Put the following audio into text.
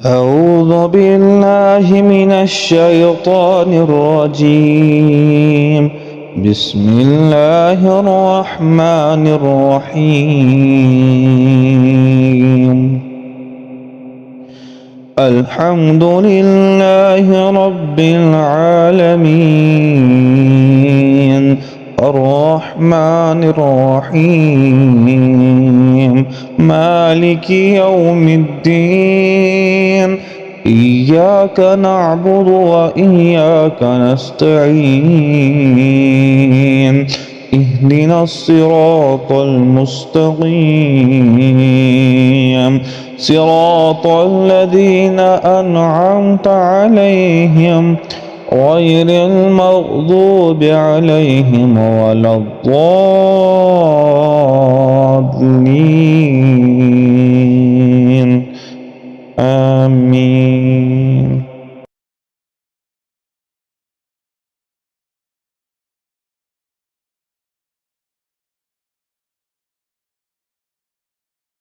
أعوذ بالله من الشيطان الرجيم. بسم الله الرحمن الرحيم. الحمد لله رب العالمين الرحمن الرحيم مالك يوم الدين. إياك نعبد وإياك نستعين. اهدنا الصراط المستقيم صراط الذين أنعمت عليهم غير المغضوب عليهم ولا الضالين. آمين.